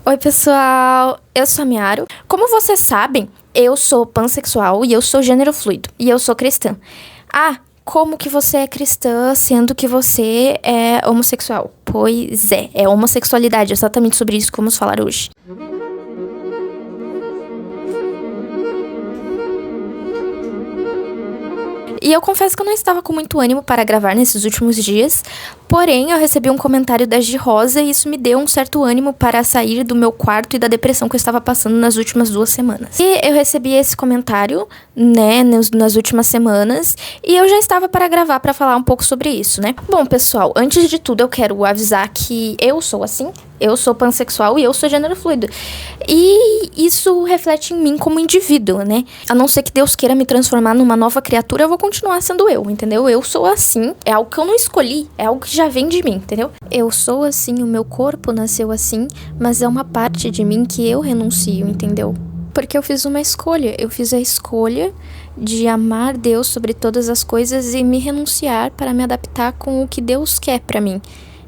Oi, pessoal, eu sou a Miaro. Como vocês sabem, eu sou pansexual e eu sou gênero fluido, e eu sou cristã. Ah, como que você é cristã sendo que você é homossexual? Pois é homossexualidade, exatamente sobre isso que vamos falar hoje. E eu confesso que eu não estava com muito ânimo para gravar nesses últimos dias, porém eu recebi um comentário da Gi Rosa e isso me deu um certo ânimo para sair do meu quarto e da depressão que eu estava passando nas últimas 2 semanas. E eu recebi esse comentário, nas últimas semanas, e eu já estava para gravar para falar um pouco sobre isso, né? Bom, pessoal, antes de tudo eu quero avisar que eu sou assim, eu sou pansexual e eu sou gênero fluido. E isso reflete em mim como indivíduo, né? A não ser que Deus queira me transformar numa nova criatura, eu vou continuar sendo eu, entendeu? Eu sou assim, é algo que eu não escolhi, é algo que já vem de mim, entendeu? Eu sou assim, o meu corpo nasceu assim, mas é uma parte de mim que eu renuncio, entendeu? Porque eu fiz uma escolha, eu fiz a escolha de amar Deus sobre todas as coisas e me renunciar para me adaptar com o que Deus quer pra mim.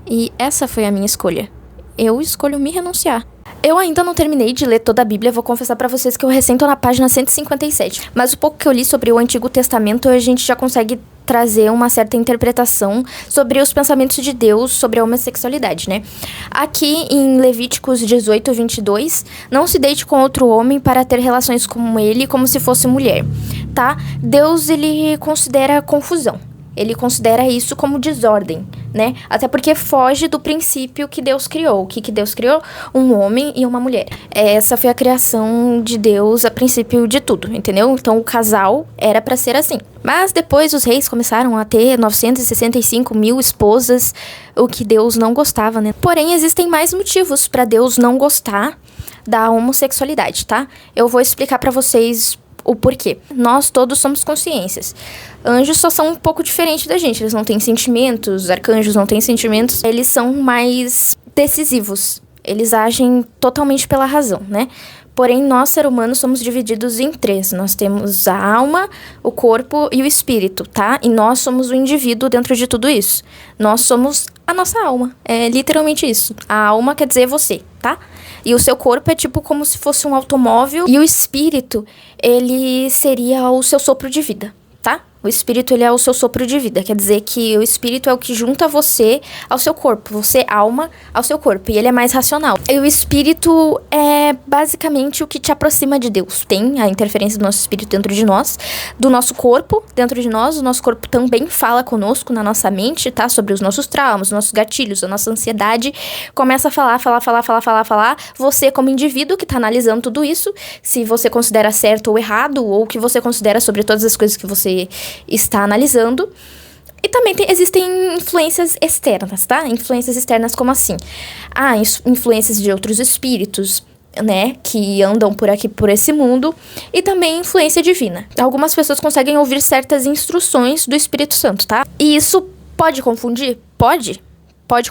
E essa foi a minha escolha. Eu escolho me renunciar. Eu ainda não terminei de ler toda a Bíblia, vou confessar pra vocês que eu recém tô na página 157. Mas o pouco que eu li sobre o Antigo Testamento, a gente já consegue trazer uma certa interpretação sobre os pensamentos de Deus sobre a homossexualidade, né? Aqui em Levíticos 18, 22, não se deite com outro homem para ter relações com ele como se fosse mulher, tá? Deus, ele considera confusão. Ele considera isso como desordem, né? Até porque foge do princípio que Deus criou. O que Deus criou? Um homem e uma mulher. Essa foi a criação de Deus a princípio de tudo, entendeu? Então o casal era pra ser assim. Mas depois os reis começaram a ter 965 mil esposas, o que Deus não gostava, né? Porém, existem mais motivos pra Deus não gostar da homossexualidade, tá? Eu vou explicar pra vocês o porquê. Nós todos somos consciências. Anjos só são um pouco diferentes da gente. Eles não têm sentimentos, arcanjos não têm sentimentos. Eles são mais decisivos. Eles agem totalmente pela razão, né? Porém, nós, seres humanos, somos divididos em 3. Nós temos a alma, o corpo e o espírito, tá? E nós somos o indivíduo dentro de tudo isso. Nós somos a nossa alma. É literalmente isso. A alma quer dizer você, tá? E o seu corpo é tipo como se fosse um automóvel. E o espírito, ele seria o seu sopro de vida, tá? O espírito, ele é o seu sopro de vida. Quer dizer que o espírito é o que junta você ao seu corpo. Você, alma, ao seu corpo. E ele é mais racional. E o espírito é basicamente o que te aproxima de Deus. Tem a interferência do nosso espírito dentro de nós. Do nosso corpo dentro de nós. O nosso corpo também fala conosco na nossa mente, tá? Sobre os nossos traumas, os nossos gatilhos, a nossa ansiedade. Começa a falar. Você, como indivíduo que tá analisando tudo isso, se você considera certo ou errado, ou o que você considera sobre todas as coisas que você está analisando. E também existem influências externas, tá? Influências externas como assim? Influências de outros espíritos, né? Que andam por aqui, por esse mundo. E também influência divina. Algumas pessoas conseguem ouvir certas instruções do Espírito Santo, tá? E isso pode confundir? Pode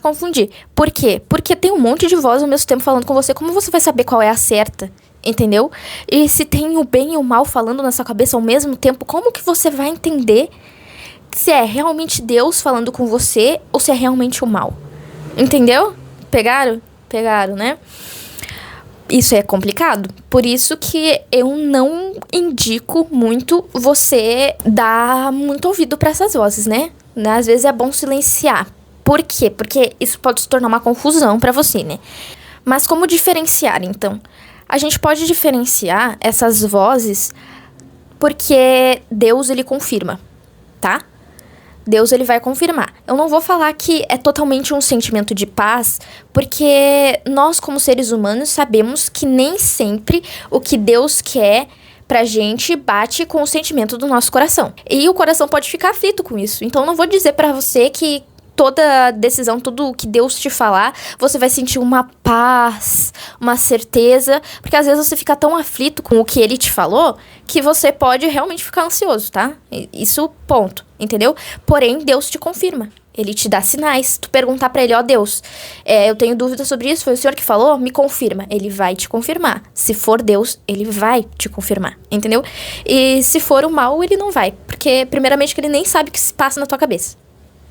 confundir. Por quê? Porque tem um monte de voz ao mesmo tempo falando com você. Como você vai saber qual é a certa? Entendeu? E se tem o bem e o mal falando na sua cabeça ao mesmo tempo, como que você vai entender se é realmente Deus falando com você ou se é realmente o mal? Entendeu? Pegaram? Pegaram, né? Isso é complicado. Por isso que eu não indico muito você dar muito ouvido para essas vozes, né? Às vezes é bom silenciar. Por quê? Porque isso pode se tornar uma confusão para você, né? Mas como diferenciar, então? A gente pode diferenciar essas vozes porque Deus, ele confirma, tá? Deus, ele vai confirmar. Eu não vou falar que é totalmente um sentimento de paz, porque nós, como seres humanos, sabemos que nem sempre o que Deus quer pra gente bate com o sentimento do nosso coração. E o coração pode ficar aflito com isso. Então, eu não vou dizer pra você que toda decisão, tudo o que Deus te falar, você vai sentir uma paz, uma certeza, porque às vezes você fica tão aflito com o que ele te falou, que você pode realmente ficar ansioso, tá? Isso, ponto, entendeu? Porém, Deus te confirma, ele te dá sinais. Tu perguntar pra ele, Deus, eu tenho dúvida sobre isso, foi o Senhor que falou? Me confirma. Ele vai te confirmar. Se for Deus, ele vai te confirmar, entendeu? E se for o mal, ele não vai, porque primeiramente que ele nem sabe o que se passa na tua cabeça.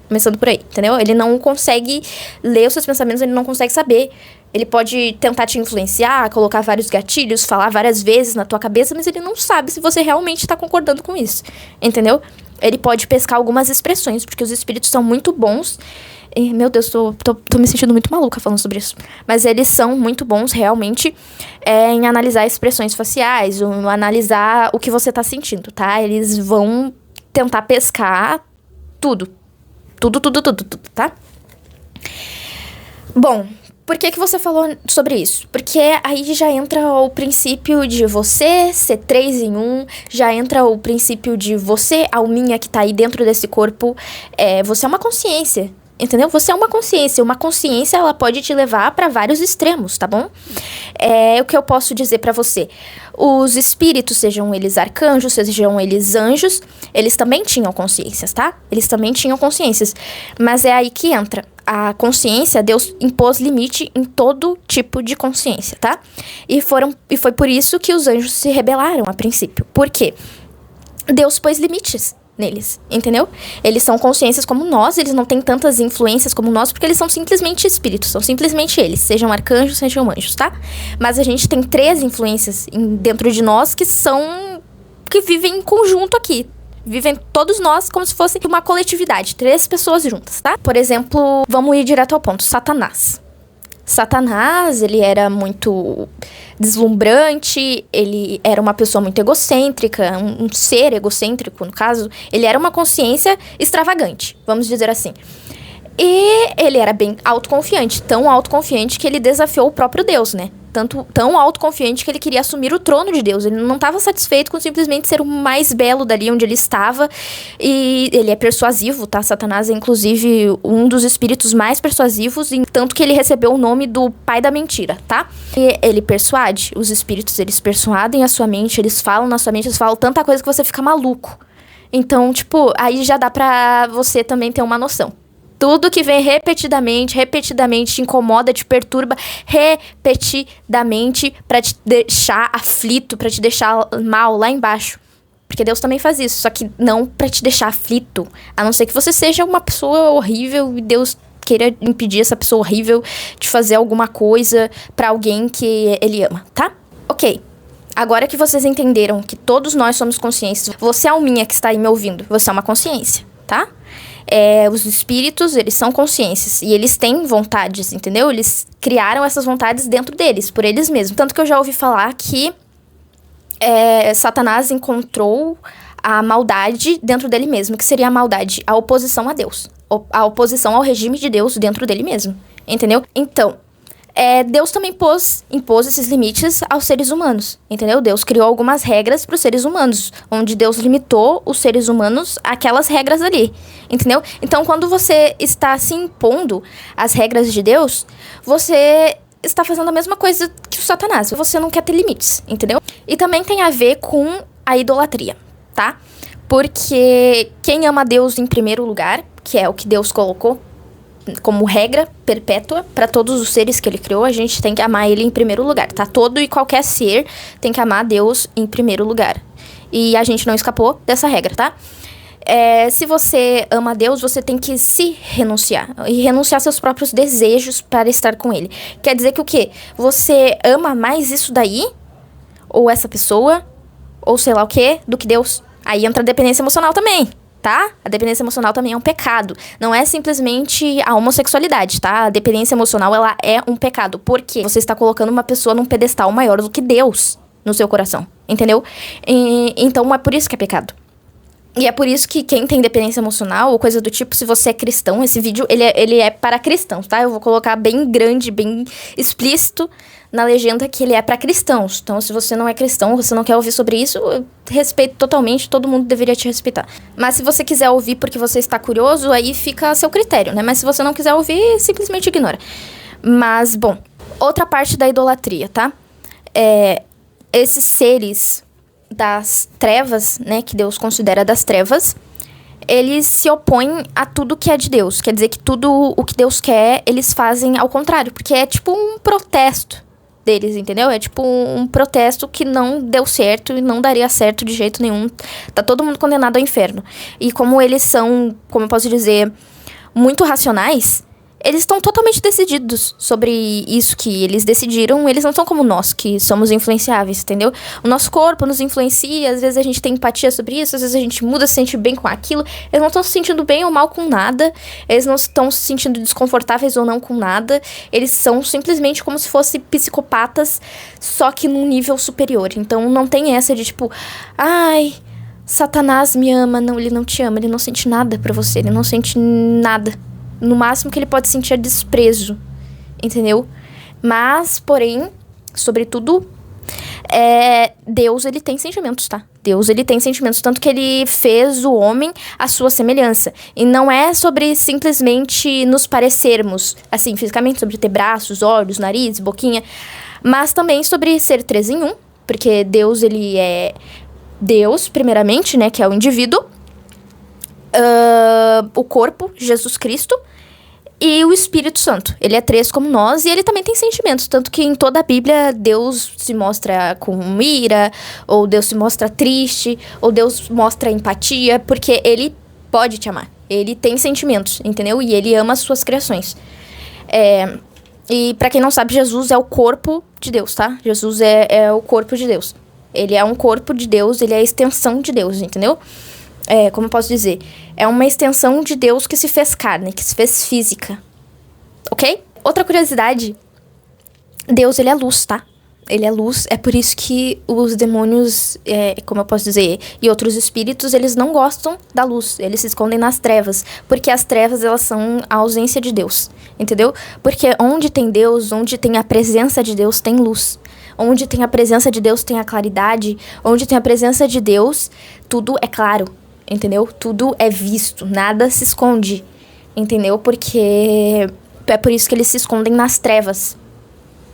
Começando por aí, entendeu? Ele não consegue ler os seus pensamentos, ele não consegue saber Ele pode tentar te influenciar, colocar vários gatilhos, falar várias vezes na tua cabeça, mas ele não sabe se você realmente tá concordando com isso, entendeu? Ele pode pescar algumas expressões, porque os espíritos são muito bons. E, meu Deus, tô me sentindo muito maluca falando sobre isso. Mas eles são muito bons, realmente, em analisar expressões faciais, ou analisar o que você tá sentindo, tá? Eles vão tentar pescar tudo. Tudo, tá? Bom, por que você falou sobre isso? Porque aí já entra o princípio de você ser 3 em 1, já entra o princípio de você, a alminha que tá aí dentro desse corpo, você é uma consciência, entendeu? Você é uma consciência. Uma consciência, ela pode te levar para vários extremos, tá bom? O que eu posso dizer para você? Os espíritos, sejam eles arcanjos, sejam eles anjos, eles também tinham consciências, tá? Eles também tinham consciências. Mas é aí que entra. A consciência, Deus impôs limite em todo tipo de consciência, tá? E foi por isso que os anjos se rebelaram a princípio. Por quê? Deus pôs limites neles, entendeu? Eles são consciências como nós, eles não têm tantas influências como nós, porque eles são simplesmente espíritos, são simplesmente eles, sejam arcanjos, sejam anjos, tá? Mas a gente tem 3 influências dentro de nós que vivem em conjunto aqui. Vivem todos nós como se fosse uma coletividade, 3 pessoas juntas, tá? Por exemplo, vamos ir direto ao ponto, Satanás. Satanás, ele era muito deslumbrante, ele era uma pessoa muito egocêntrica, um ser egocêntrico, no caso. Ele era uma consciência extravagante, vamos dizer assim. E ele era bem autoconfiante, tão autoconfiante que ele desafiou o próprio Deus, né? Tão autoconfiante que ele queria assumir o trono de Deus. Ele não estava satisfeito com simplesmente ser o mais belo dali onde ele estava. E ele é persuasivo, tá? Satanás é, inclusive, um dos espíritos mais persuasivos, tanto que ele recebeu o nome do pai da mentira, tá? E ele persuade. Os espíritos, eles persuadem a sua mente, eles falam na sua mente, eles falam tanta coisa que você fica maluco. Então, tipo, aí já dá pra você também ter uma noção. Tudo que vem repetidamente te incomoda, te perturba repetidamente pra te deixar aflito, pra te deixar mal lá embaixo. Porque Deus também faz isso, só que não pra te deixar aflito. A não ser que você seja uma pessoa horrível e Deus queira impedir essa pessoa horrível de fazer alguma coisa pra alguém que ele ama, tá? Ok. Agora que vocês entenderam que todos nós somos consciências, você é a alminha que está aí me ouvindo, você é uma consciência, tá? Os espíritos, eles são consciências e eles têm vontades, entendeu? Eles criaram essas vontades dentro deles, por eles mesmos. Tanto que eu já ouvi falar que Satanás encontrou a maldade dentro dele mesmo. Que seria a maldade? A oposição a Deus. A oposição ao regime de Deus dentro dele mesmo, entendeu? Então, Deus também impôs esses limites aos seres humanos, entendeu? Deus criou algumas regras para os seres humanos, onde Deus limitou os seres humanos àquelas regras ali, entendeu? Então, quando você está se impondo às regras de Deus, você está fazendo a mesma coisa que o Satanás. Você não quer ter limites, entendeu? E também tem a ver com a idolatria, tá? Porque quem ama Deus em primeiro lugar, que é o que Deus colocou como regra perpétua para todos os seres que ele criou, a gente tem que amar ele em primeiro lugar, tá? Todo e qualquer ser tem que amar Deus em primeiro lugar. E a gente não escapou dessa regra, tá? Se você ama Deus, você tem que se renunciar. E renunciar seus próprios desejos para estar com ele. Quer dizer que o quê? Você ama mais isso daí, ou essa pessoa, ou sei lá o quê, do que Deus. Aí entra a dependência emocional também, tá? A dependência emocional também é um pecado. Não é simplesmente a homossexualidade, tá? A dependência emocional, ela é um pecado. Por quê? Você está colocando uma pessoa num pedestal maior do que Deus no seu coração, entendeu? Então, é por isso que é pecado. E é por isso que quem tem dependência emocional ou coisa do tipo, se você é cristão, esse vídeo, ele é para cristãos, tá? Eu vou colocar bem grande, bem explícito na legenda que ele é para cristãos. Então, se você não é cristão, você não quer ouvir sobre isso, eu respeito totalmente, todo mundo deveria te respeitar. Mas se você quiser ouvir porque você está curioso, aí fica a seu critério, né? Mas se você não quiser ouvir, simplesmente ignora. Mas, bom, outra parte da idolatria, tá? Esses seres das trevas, né, que Deus considera das trevas, eles se opõem a tudo que é de Deus. Quer dizer que tudo o que Deus quer, eles fazem ao contrário, porque é tipo um protesto deles, entendeu? É tipo um protesto que não deu certo e não daria certo de jeito nenhum. Tá todo mundo condenado ao inferno. E como eles são, como eu posso dizer, muito racionais, eles estão totalmente decididos sobre isso que eles decidiram. Eles não são como nós, que somos influenciáveis, entendeu? O nosso corpo nos influencia, às vezes a gente tem empatia sobre isso, às vezes a gente muda, se sente bem com aquilo. Eles não estão se sentindo bem ou mal com nada, eles não estão se sentindo desconfortáveis ou não com nada. Eles são simplesmente como se fossem psicopatas, só que num nível superior. Então não tem essa de tipo, ai, Satanás me ama. Não, ele não te ama, ele não sente nada pra você, ele não sente nada. No máximo que ele pode sentir é desprezo, entendeu? Mas, porém, sobretudo, Deus, ele tem sentimentos, tá? Deus, ele tem sentimentos, tanto que ele fez o homem à sua semelhança. E não é sobre simplesmente nos parecermos, assim, fisicamente, sobre ter braços, olhos, nariz, boquinha, mas também sobre ser 3 em 1, porque Deus, ele é Deus, primeiramente, né, que é o indivíduo, o corpo, Jesus Cristo, e o Espírito Santo. Ele é 3 como nós e ele também tem sentimentos. Tanto que em toda a Bíblia, Deus se mostra com ira, ou Deus se mostra triste, ou Deus mostra empatia, porque ele pode te amar. Ele tem sentimentos, entendeu? E ele ama as suas criações. E pra quem não sabe, Jesus é o corpo de Deus, tá? Jesus é o corpo de Deus. Ele é um corpo de Deus, ele é a extensão de Deus, entendeu? Como eu posso dizer? É uma extensão de Deus que se fez carne, que se fez física. Ok? Outra curiosidade. Deus, ele é luz, tá? Ele é luz. É por isso que os demônios, como eu posso dizer, e outros espíritos, eles não gostam da luz. Eles se escondem nas trevas. Porque as trevas, elas são a ausência de Deus. Entendeu? Porque onde tem Deus, onde tem a presença de Deus, tem luz. Onde tem a presença de Deus, tem a claridade. Onde tem a presença de Deus, tudo é claro. Entendeu? Tudo é visto, nada se esconde, entendeu? Porque é por isso que eles se escondem nas trevas,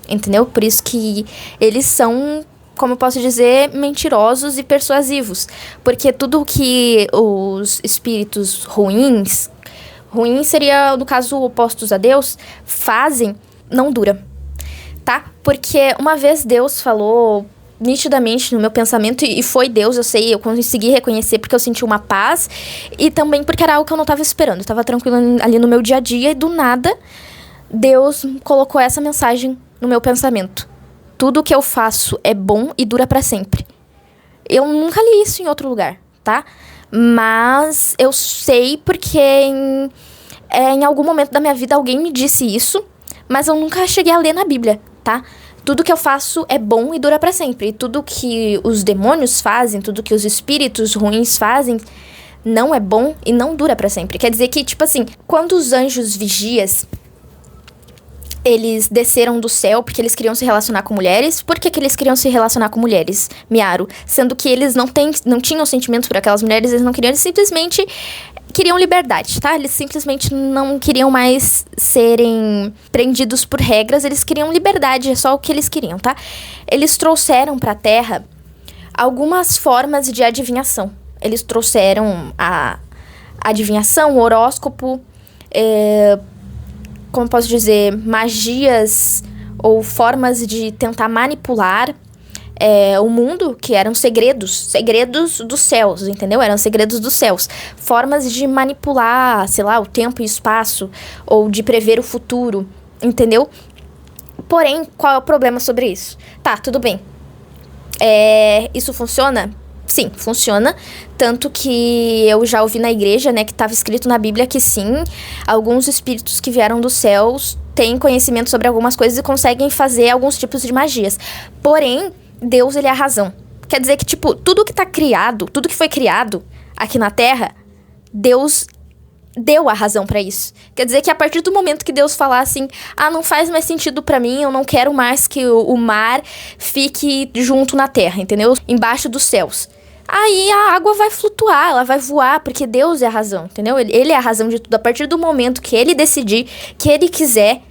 entendeu? Por isso que eles são, como eu posso dizer, mentirosos e persuasivos. Porque tudo que os espíritos ruins seria, no caso, opostos a Deus, fazem, não dura, tá? Porque uma vez Deus falou nitidamente no meu pensamento, e foi Deus, eu sei, eu consegui reconhecer porque eu senti uma paz, e também porque era algo que eu não tava esperando, eu tava tranquila ali no meu dia a dia, e do nada, Deus colocou essa mensagem no meu pensamento: tudo que eu faço é bom e dura pra sempre. Eu nunca li isso em outro lugar, tá? Mas eu sei porque em algum momento da minha vida alguém me disse isso, mas eu nunca cheguei a ler na Bíblia, tá? Tudo que eu faço é bom e dura pra sempre. E tudo que os demônios fazem, tudo que os espíritos ruins fazem, não é bom e não dura pra sempre. Quer dizer que, tipo assim, quando os anjos vigias, eles desceram do céu porque eles queriam se relacionar com mulheres. Por que eles queriam se relacionar com mulheres, Miaro? Sendo que eles não tinham sentimentos por aquelas mulheres, eles não queriam, eles simplesmente queriam liberdade, tá? Eles simplesmente não queriam mais serem prendidos por regras, eles queriam liberdade, é só o que eles queriam, tá? Eles trouxeram pra Terra algumas formas de adivinhação. Eles trouxeram a adivinhação, o horóscopo, como posso dizer, magias ou formas de tentar manipular o mundo, que eram segredos dos céus, entendeu? Eram segredos dos céus. Formas de manipular, sei lá, o tempo e o espaço, ou de prever o futuro, entendeu? Porém, qual é o problema sobre isso? Tá, tudo bem. Isso funciona? Sim, funciona. Tanto que eu já ouvi na igreja, né, que estava escrito na Bíblia que sim, alguns espíritos que vieram dos céus têm conhecimento sobre algumas coisas e conseguem fazer alguns tipos de magias. Porém, Deus, ele é a razão. Quer dizer que, tipo, tudo que tá criado, tudo que foi criado aqui na Terra, Deus deu a razão pra isso. Quer dizer que a partir do momento que Deus falar assim, não faz mais sentido pra mim, eu não quero mais que o mar fique junto na Terra, entendeu? Embaixo dos céus. Aí a água vai flutuar, ela vai voar, porque Deus é a razão, entendeu? Ele é a razão de tudo. A partir do momento que ele decidir, que ele quiser,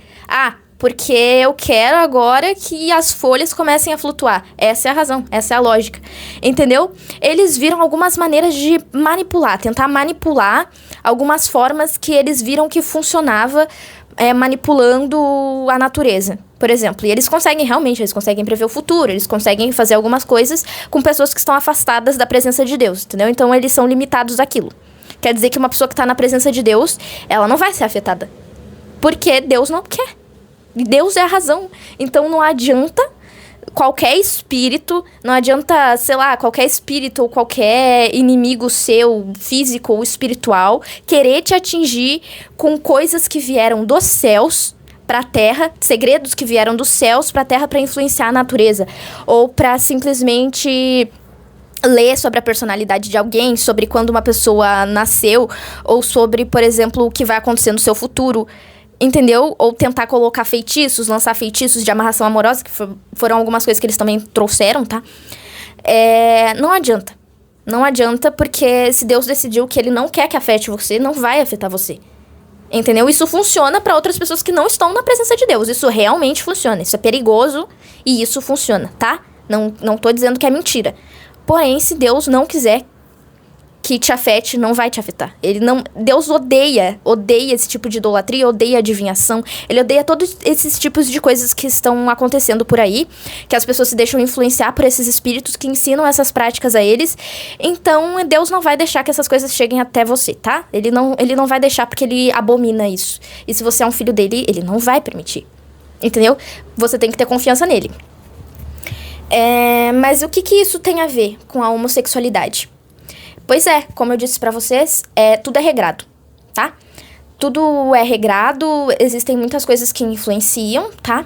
porque eu quero agora que as folhas comecem a flutuar. Essa é a razão, essa é a lógica, entendeu? Eles viram algumas maneiras de manipular, tentar manipular algumas formas que eles viram que funcionava manipulando a natureza, por exemplo. E eles conseguem realmente, eles conseguem prever o futuro, eles conseguem fazer algumas coisas com pessoas que estão afastadas da presença de Deus, entendeu? Então eles são limitados àquilo. Quer dizer que uma pessoa que está na presença de Deus, ela não vai ser afetada. Porque Deus não quer. Deus é a razão. Então não adianta qualquer espírito, não adianta, sei lá, qualquer espírito ou qualquer inimigo seu, físico ou espiritual, querer te atingir com coisas que vieram dos céus pra terra, segredos que vieram dos céus pra terra pra influenciar a natureza. Ou pra simplesmente ler sobre a personalidade de alguém, sobre quando uma pessoa nasceu, ou sobre, por exemplo, o que vai acontecer no seu futuro. Entendeu? Ou tentar colocar feitiços, lançar feitiços de amarração amorosa, que foram algumas coisas que eles também trouxeram, tá? Não adianta. Não adianta, porque se Deus decidiu que ele não quer que afete você, não vai afetar você. Entendeu? Isso funciona para outras pessoas que não estão na presença de Deus. Isso realmente funciona. Isso é perigoso e isso funciona, tá? Não tô dizendo que é mentira. Porém, se Deus não quiser que te afete, não vai te afetar. Deus odeia esse tipo de idolatria, odeia adivinhação, ele odeia todos esses tipos de coisas que estão acontecendo por aí, que as pessoas se deixam influenciar por esses espíritos que ensinam essas práticas a eles. Então, Deus não vai deixar que essas coisas cheguem até você, tá? Ele não vai deixar porque ele abomina isso. E se você é um filho dele, ele não vai permitir. Entendeu? Você tem que ter confiança nele. Mas o que isso tem a ver com a homossexualidade? Pois é, como eu disse pra vocês, tudo é regrado, tá? Tudo é regrado, existem muitas coisas que influenciam, tá?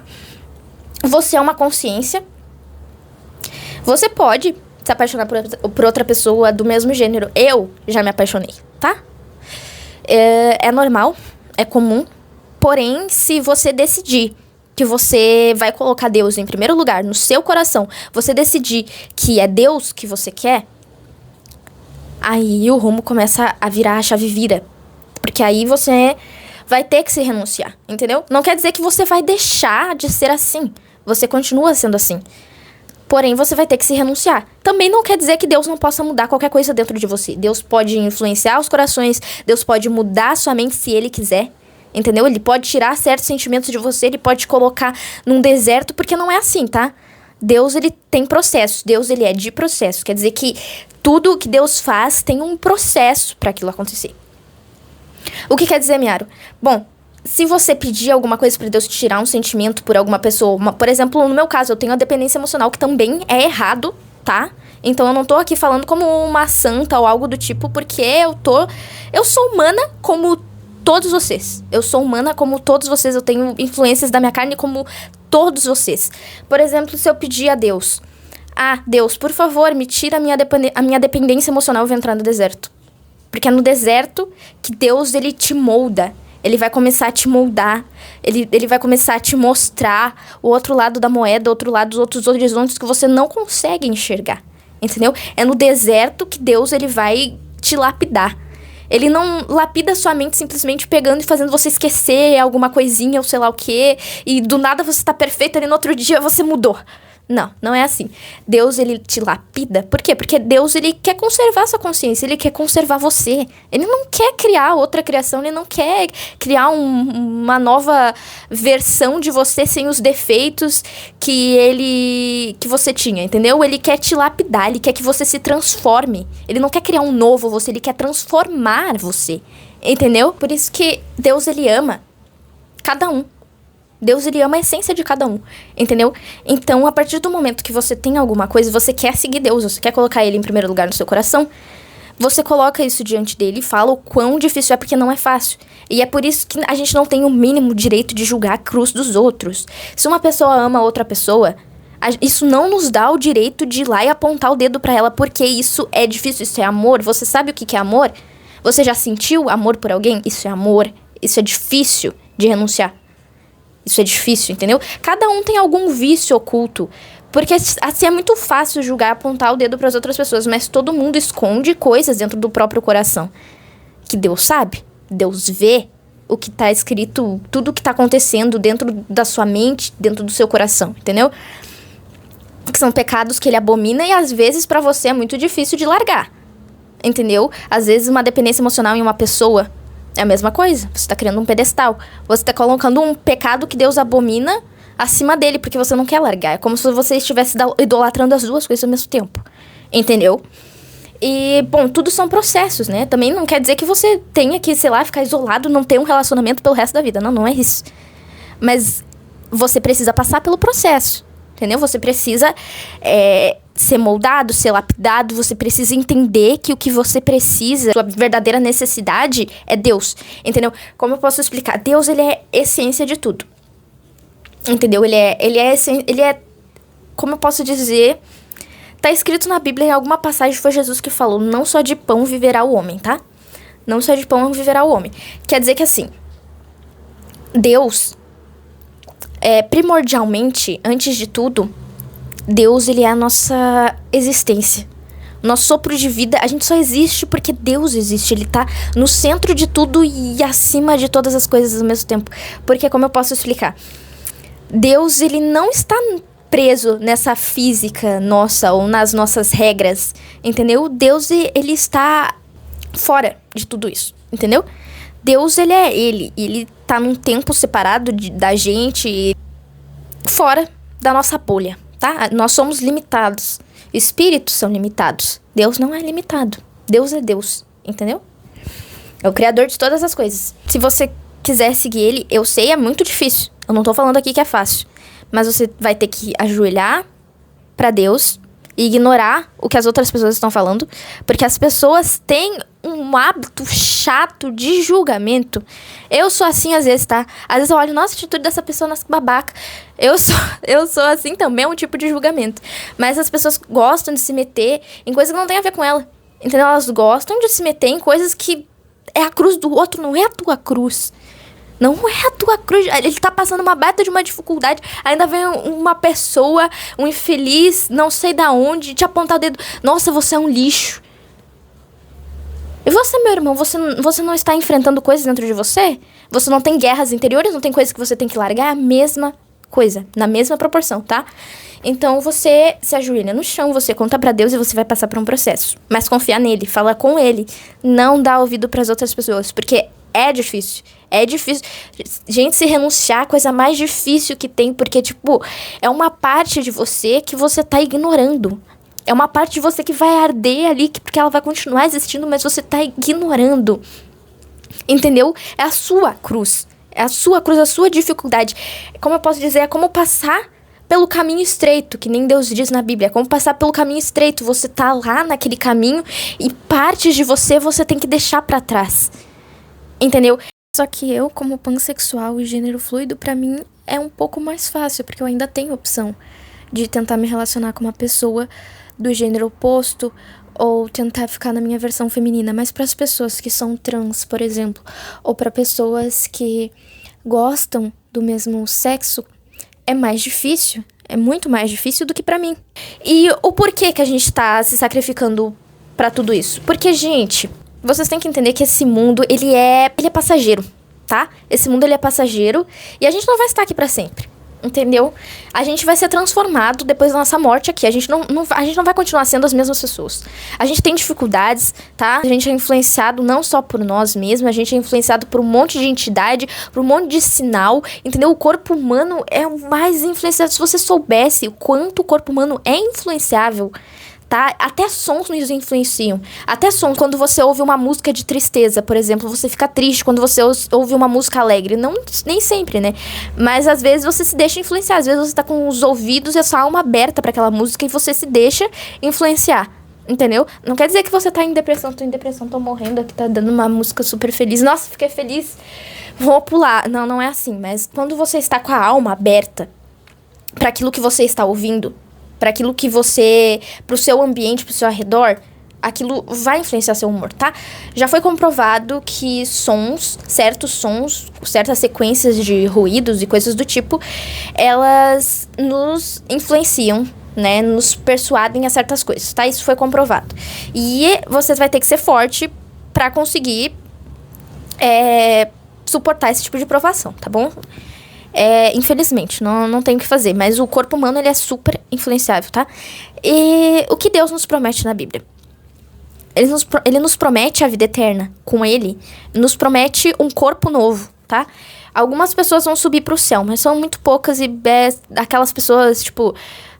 Você é uma consciência. Você pode se apaixonar por outra pessoa do mesmo gênero. Eu já me apaixonei, tá? É normal, é comum. Porém, se você decidir que você vai colocar Deus em primeiro lugar no seu coração, você decidir que é Deus que você quer, aí o rumo começa a virar, a chave vira. Porque aí você vai ter que se renunciar, entendeu? Não quer dizer que você vai deixar de ser assim. Você continua sendo assim. Porém, você vai ter que se renunciar. Também não quer dizer que Deus não possa mudar qualquer coisa dentro de você. Deus pode influenciar os corações, Deus pode mudar a sua mente se Ele quiser. Entendeu? Ele pode tirar certos sentimentos de você, Ele pode te colocar num deserto, porque não é assim, tá? Deus, ele tem processos. Deus, ele é de processo. Quer dizer que tudo que Deus faz tem um processo para aquilo acontecer. O que quer dizer, Miaro? Bom, se você pedir alguma coisa para Deus tirar um sentimento por alguma pessoa, por exemplo, no meu caso, eu tenho a dependência emocional, que também é errado, tá? Então eu não tô aqui falando como uma santa ou algo do tipo, porque eu sou humana como todos vocês. Eu sou humana como todos vocês. Eu tenho influências da minha carne como todos vocês. Por exemplo, se eu pedir a Deus: Deus, por favor, me tira a minha dependência emocional, eu vou entrar no deserto. Porque é no deserto que Deus, ele te molda. Ele vai começar a te moldar. Ele vai começar a te mostrar o outro lado da moeda, o outro lado dos outros horizontes que você não consegue enxergar. Entendeu? É no deserto que Deus, ele vai te lapidar. Ele não lapida sua mente simplesmente pegando e fazendo você esquecer alguma coisinha ou sei lá o quê. E do nada você tá perfeito, ali no outro dia você mudou. Não é assim. Deus, ele te lapida. Por quê? Porque Deus, ele quer conservar sua consciência, ele quer conservar você. Ele não quer criar outra criação, ele não quer criar uma nova versão de você sem os defeitos que você tinha, entendeu? Ele quer te lapidar, ele quer que você se transforme. Ele não quer criar um novo você, ele quer transformar você, entendeu? Por isso que Deus, ele ama cada um. Deus, ele ama a essência de cada um, entendeu? Então, a partir do momento que você tem alguma coisa, você quer seguir Deus, você quer colocar ele em primeiro lugar no seu coração, você coloca isso diante dele e fala o quão difícil é, porque não é fácil. E é por isso que a gente não tem o mínimo direito de julgar a cruz dos outros. Se uma pessoa ama outra pessoa, isso não nos dá o direito de ir lá e apontar o dedo pra ela, porque isso é difícil, isso é amor. Você sabe o que é amor? Você já sentiu amor por alguém? Isso é amor, isso é difícil de renunciar. Isso é difícil, entendeu? Cada um tem algum vício oculto. Porque assim é muito fácil julgar, apontar o dedo para as outras pessoas. Mas todo mundo esconde coisas dentro do próprio coração. Que Deus sabe. Deus vê o que tá escrito. Tudo o que tá acontecendo dentro da sua mente, dentro do seu coração, entendeu? Que são pecados que ele abomina e às vezes para você é muito difícil de largar. Entendeu? Às vezes uma dependência emocional em uma pessoa é a mesma coisa. Você tá criando um pedestal. Você tá colocando um pecado que Deus abomina acima dele, porque você não quer largar. É como se você estivesse idolatrando as duas coisas ao mesmo tempo. Entendeu? E, bom, tudo são processos, né? Também não quer dizer que você tenha que, sei lá, ficar isolado, não ter um relacionamento pelo resto da vida. Não, não é isso. Mas você precisa passar pelo processo, entendeu? Você precisa ser moldado, ser lapidado. Você precisa entender que o que você precisa, sua verdadeira necessidade é Deus, entendeu? Como eu posso explicar? Deus, ele é essência de tudo, entendeu? Ele é, como eu posso dizer... Tá escrito na Bíblia, em alguma passagem, foi Jesus que falou, não só de pão viverá o homem, tá? Não só de pão viverá o homem. Quer dizer que, assim, Deus, primordialmente, antes de tudo, Deus, ele é a nossa existência. Nosso sopro de vida, a gente só existe porque Deus existe. Ele tá no centro de tudo e acima de todas as coisas ao mesmo tempo. Porque, como eu posso explicar? Deus, ele não está preso nessa física nossa ou nas nossas regras, entendeu? Deus, ele está fora de tudo isso, entendeu? Deus, ele tá num tempo separado da gente, fora da nossa bolha, tá? Nós somos limitados, espíritos são limitados, Deus não é limitado, Deus é Deus, entendeu? É o criador de todas as coisas. Se você quiser seguir ele, eu sei, é muito difícil, eu não tô falando aqui que é fácil. Mas você vai ter que ajoelhar pra Deus e ignorar o que as outras pessoas estão falando. Porque as pessoas têm um hábito chato de julgamento. Eu sou assim às vezes, tá? Às vezes eu olho, nossa, a atitude dessa pessoa, nossa, que babaca. Eu sou assim também, é um tipo de julgamento. Mas as pessoas gostam de se meter em coisas que não tem a ver com ela. Entendeu? Elas gostam de se meter em coisas que é a cruz do outro, não é a tua cruz. Não é a tua cruz. Ele tá passando uma baita de uma dificuldade. Ainda vem uma pessoa, um infeliz, não sei da onde, te apontar o dedo. Nossa, você é um lixo. E você, meu irmão, você não está enfrentando coisas dentro de você? Você não tem guerras interiores? Não tem coisas que você tem que largar? É a mesma coisa, na mesma proporção, tá? Então você se ajoelha no chão, você conta pra Deus e você vai passar por um processo. Mas confia nele, fala com ele. Não dá ouvido pras outras pessoas, porque é difícil. É difícil. Gente, se renunciar é a coisa mais difícil que tem, porque, tipo, é uma parte de você que você tá ignorando. É uma parte de você que vai arder ali, porque ela vai continuar existindo, mas você tá ignorando. Entendeu? É a sua cruz. É a sua cruz, a sua dificuldade. Como eu posso dizer, é como passar pelo caminho estreito, que nem Deus diz na Bíblia. É como passar pelo caminho estreito. Você tá lá naquele caminho e partes de você tem que deixar pra trás. Entendeu? Só que eu, como pansexual e gênero fluido, pra mim é um pouco mais fácil, porque eu ainda tenho a opção de tentar me relacionar com uma pessoa do gênero oposto ou tentar ficar na minha versão feminina. Mas para as pessoas que são trans, por exemplo, ou para pessoas que gostam do mesmo sexo, é mais difícil. É muito mais difícil do que pra mim. E o porquê que a gente tá se sacrificando pra tudo isso? Porque, gente, vocês têm que entender que esse mundo, ele é passageiro, tá? Esse mundo, ele é passageiro e a gente não vai estar aqui pra sempre, entendeu? A gente vai ser transformado depois da nossa morte aqui. A gente não vai continuar sendo as mesmas pessoas. A gente tem dificuldades, tá? A gente é influenciado não só por nós mesmos, a gente é influenciado por um monte de entidade, por um monte de sinal, entendeu? O corpo humano é o mais influenciado. Se você soubesse o quanto o corpo humano é influenciável, tá? Até sons nos influenciam. Até sons. Quando você ouve uma música de tristeza, por exemplo, você fica triste quando você ouve uma música alegre. Não, nem sempre, né? Mas às vezes você se deixa influenciar. Às vezes você tá com os ouvidos e a sua alma aberta pra aquela música e você se deixa influenciar. Entendeu? Não quer dizer que você tá em depressão. Tô em depressão, tô morrendo aqui, tá dando uma música super feliz. Nossa, fiquei feliz. Vou pular. Não, não é assim. Mas quando você está com a alma aberta pra aquilo que você está ouvindo, para aquilo que você, pro seu ambiente, pro seu arredor, aquilo vai influenciar seu humor, tá? Já foi comprovado que certos sons, certas sequências de ruídos e coisas do tipo, elas nos influenciam, né? Nos persuadem a certas coisas, tá? Isso foi comprovado. E você vai ter que ser forte pra conseguir suportar esse tipo de provação, tá bom? Infelizmente, não tem o que fazer. Mas o corpo humano, ele é super influenciável, tá? E o que Deus nos promete na Bíblia? Ele nos promete a vida eterna com ele. Nos promete um corpo novo, tá? Algumas pessoas vão subir pro céu, mas são muito poucas. E aquelas pessoas, tipo,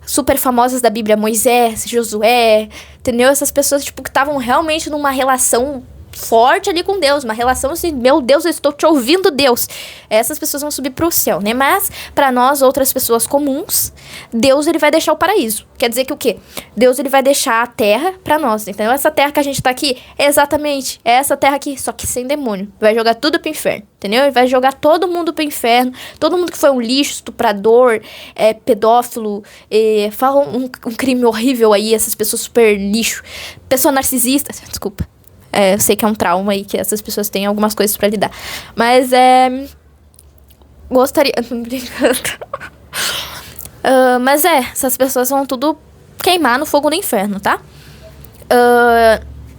super famosas da Bíblia, Moisés, Josué, entendeu? Essas pessoas, tipo, que estavam realmente numa relação forte ali com Deus, uma relação assim, meu Deus, eu estou te ouvindo, Deus. Essas pessoas vão subir pro céu, né? Mas, pra nós, outras pessoas comuns, Deus, ele vai deixar o paraíso. Quer dizer que o quê? Deus, ele vai deixar a terra pra nós. Então, essa terra que a gente tá aqui, é exatamente essa terra aqui, só que sem demônio. Vai jogar tudo pro inferno, entendeu? Ele vai jogar todo mundo pro inferno, todo mundo que foi um lixo, estuprador, pedófilo, fala um crime horrível aí, essas pessoas super lixo, pessoa narcisista, desculpa. Eu sei que é um trauma e que essas pessoas têm algumas coisas pra lidar. Mas gostaria... mas essas pessoas vão tudo queimar no fogo do inferno, tá?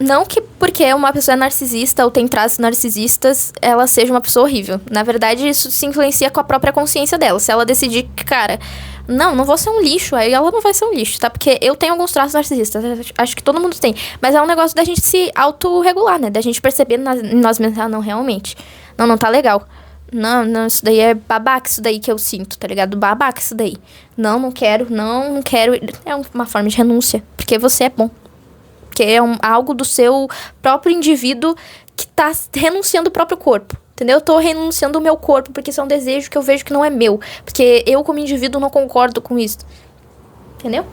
Não que porque uma pessoa é narcisista ou tem traços narcisistas, ela seja uma pessoa horrível. Na verdade, isso se influencia com a própria consciência dela. Se ela decidir que, cara... Não vou ser um lixo, aí ela não vai ser um lixo, tá? Porque eu tenho alguns traços narcisistas, acho que todo mundo tem. Mas é um negócio da gente se autorregular, né? Da gente perceber em nós mesmos, não, realmente. Não tá legal. Não, isso daí é babaca, isso daí que eu sinto, tá ligado? Babaca, isso daí. Não quero. É uma forma de renúncia, porque você é bom. Porque é algo do seu próprio indivíduo que tá renunciando o próprio corpo. Entendeu? Eu tô renunciando o meu corpo, porque isso é um desejo que eu vejo que não é meu. Porque eu, como indivíduo, não concordo com isso. Entendeu?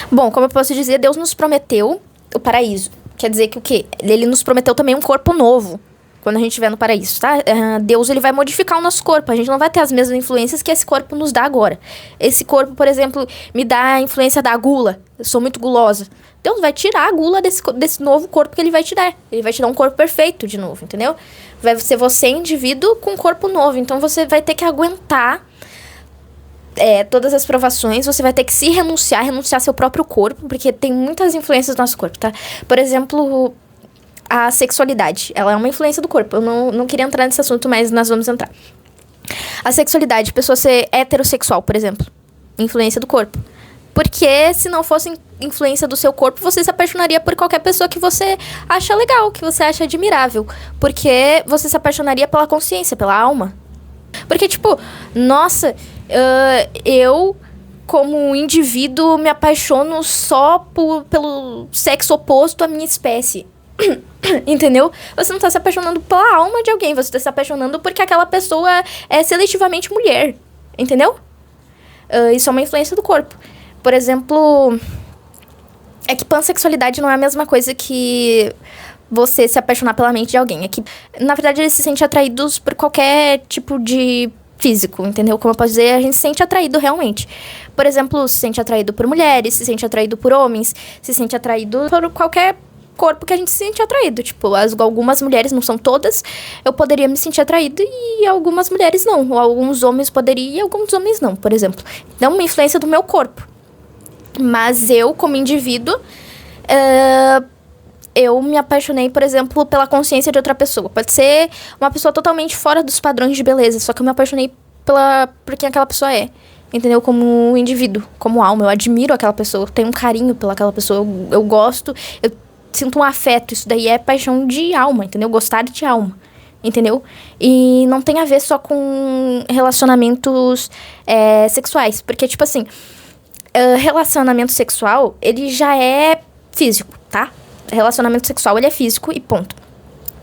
Bom, como eu posso dizer, Deus nos prometeu o paraíso. Quer dizer que o quê? Ele nos prometeu também um corpo novo, quando a gente estiver no paraíso, tá? Deus, ele vai modificar o nosso corpo. A gente não vai ter as mesmas influências que esse corpo nos dá agora. Esse corpo, por exemplo, me dá a influência da gula. Eu sou muito gulosa. Deus vai tirar a gula desse novo corpo que ele vai te dar. Ele vai te dar um corpo perfeito de novo, entendeu? Vai ser você, indivíduo, com um corpo novo. Então, você vai ter que aguentar todas as provações. Você vai ter que renunciar seu próprio corpo, porque tem muitas influências do nosso corpo, tá? Por exemplo, a sexualidade. Ela é uma influência do corpo. Eu não queria entrar nesse assunto, mas nós vamos entrar. A sexualidade. Pessoa ser heterossexual, por exemplo. Influência do corpo. Porque se não fosse influência do seu corpo, você se apaixonaria por qualquer pessoa que você acha legal, que você acha admirável. Porque você se apaixonaria pela consciência, pela alma. Porque, tipo, nossa, eu, como indivíduo, me apaixono só pelo sexo oposto à minha espécie. Entendeu? Você não tá se apaixonando pela alma de alguém, você tá se apaixonando porque aquela pessoa é seletivamente mulher. Entendeu? Isso é uma influência do corpo. Por exemplo, é que pansexualidade não é a mesma coisa que você se apaixonar pela mente de alguém. É que, na verdade, eles se sentem atraídos por qualquer tipo de físico, entendeu? Como eu posso dizer, a gente se sente atraído realmente. Por exemplo, se sente atraído por mulheres, se sente atraído por homens, se sente atraído por qualquer corpo que a gente se sente atraído. Tipo, algumas mulheres, não são todas, eu poderia me sentir atraído e algumas mulheres não. Ou alguns homens poderiam e alguns homens não, por exemplo. Então, uma influência do meu corpo. Mas eu, como indivíduo, eu me apaixonei, por exemplo, pela consciência de outra pessoa. Pode ser uma pessoa totalmente fora dos padrões de beleza, só que eu me apaixonei por quem aquela pessoa é. Entendeu? Como indivíduo, como alma. Eu admiro aquela pessoa, eu tenho um carinho pelaquela pessoa, eu gosto, eu sinto um afeto. Isso daí é paixão de alma, entendeu? Gostar de alma. Entendeu? E não tem a ver só com relacionamentos sexuais. Porque, tipo assim, relacionamento sexual, ele já é físico, tá? Relacionamento sexual, ele é físico e ponto.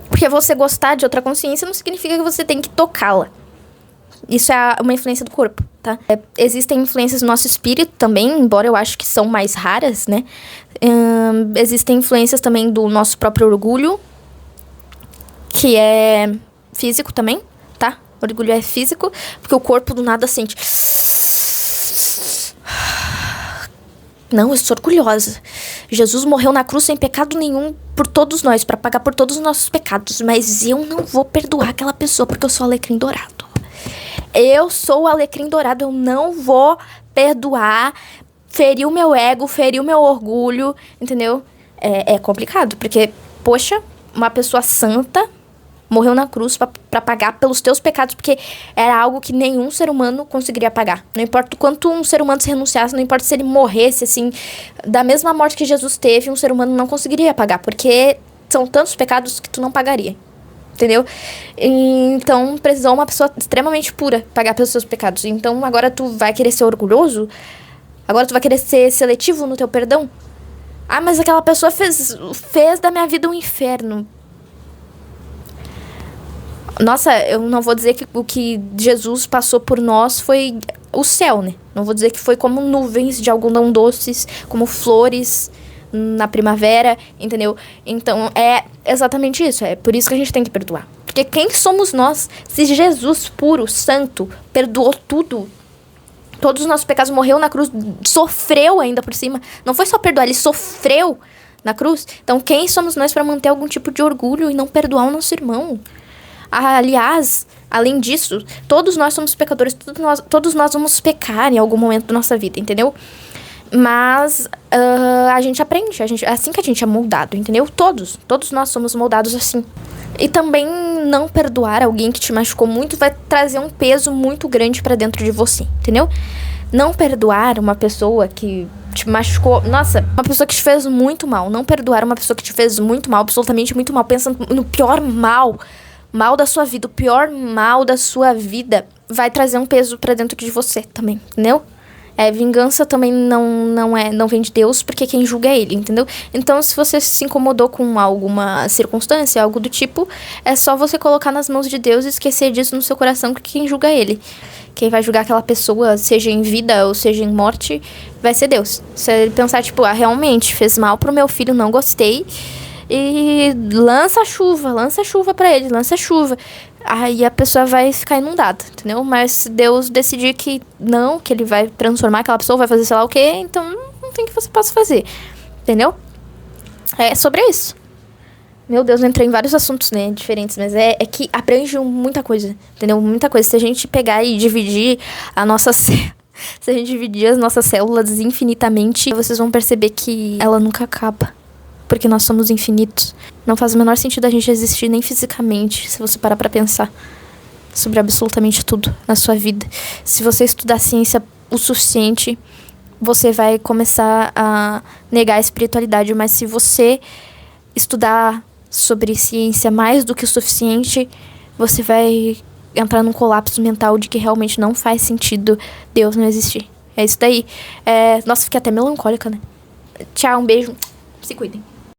Porque você gostar de outra consciência não significa que você tem que tocá-la. Isso é uma influência do corpo, tá? Existem influências no nosso espírito também, embora eu acho que são mais raras, né? Existem influências também do nosso próprio orgulho, que é físico também, tá? Orgulho é físico, porque o corpo do nada sente... Não, eu sou orgulhosa. Jesus morreu na cruz sem pecado nenhum por todos nós, para pagar por todos os nossos pecados. Mas eu não vou perdoar aquela pessoa porque eu sou alecrim dourado. Eu sou o alecrim dourado, eu não vou perdoar. Feriu meu ego, feriu meu orgulho, entendeu? É complicado, porque, poxa, uma pessoa santa morreu na cruz pra pagar pelos teus pecados, porque era algo que nenhum ser humano conseguiria pagar. Não importa o quanto um ser humano se renunciasse, não importa se ele morresse, assim, da mesma morte que Jesus teve, um ser humano não conseguiria pagar, porque são tantos pecados que tu não pagaria. Entendeu? Então, precisou uma pessoa extremamente pura pagar pelos seus pecados. Então, agora tu vai querer ser orgulhoso? Agora tu vai querer ser seletivo no teu perdão? Ah, mas aquela pessoa fez da minha vida um inferno. Nossa, eu não vou dizer que o que Jesus passou por nós foi o céu, né? Não vou dizer que foi como nuvens de algodão doces, como flores na primavera, entendeu? Então, é exatamente isso. É por isso que a gente tem que perdoar. Porque quem somos nós se Jesus puro, santo, perdoou tudo? Todos os nossos pecados, morreu na cruz, sofreu ainda por cima. Não foi só perdoar, ele sofreu na cruz. Então, quem somos nós para manter algum tipo de orgulho e não perdoar o nosso irmão? Aliás, além disso, todos nós somos pecadores, todos nós vamos pecar em algum momento da nossa vida, entendeu? Mas a gente aprende, é assim que a gente é moldado, entendeu? Todos nós somos moldados assim. E também não perdoar alguém que te machucou muito vai trazer um peso muito grande pra dentro de você, entendeu? Não perdoar uma pessoa que te machucou, nossa, uma pessoa que te fez muito mal. Não perdoar uma pessoa que te fez muito mal, absolutamente muito mal, pensando no pior mal da sua vida, o pior mal da sua vida, vai trazer um peso pra dentro de você também, entendeu? Vingança também não vem de Deus, porque quem julga é ele, entendeu? Então, se você se incomodou com alguma circunstância, algo do tipo, é só você colocar nas mãos de Deus e esquecer disso no seu coração, que quem julga é ele. Quem vai julgar aquela pessoa, seja em vida ou seja em morte, vai ser Deus. Se ele pensar, tipo, realmente, fez mal pro meu filho, não gostei, e lança chuva pra ele, lança chuva. Aí a pessoa vai ficar inundada, entendeu? Mas se Deus decidir que não, que ele vai transformar aquela pessoa, vai fazer sei lá o quê, então não tem que você possa fazer, entendeu? É sobre isso. Meu Deus, eu entrei em vários assuntos, né, diferentes, mas é que abrange muita coisa, entendeu? Muita coisa. Se a gente pegar e dividir a nossa... Se a gente dividir as nossas células infinitamente, vocês vão perceber que ela nunca acaba. Porque nós somos infinitos. Não faz o menor sentido a gente existir nem fisicamente, se você parar pra pensar sobre absolutamente tudo na sua vida. Se você estudar ciência o suficiente, você vai começar a negar a espiritualidade. Mas se você estudar sobre ciência mais do que o suficiente, você vai entrar num colapso mental de que realmente não faz sentido Deus não existir. É isso daí. Nossa, fiquei até melancólica, né? Tchau, um beijo. Se cuidem.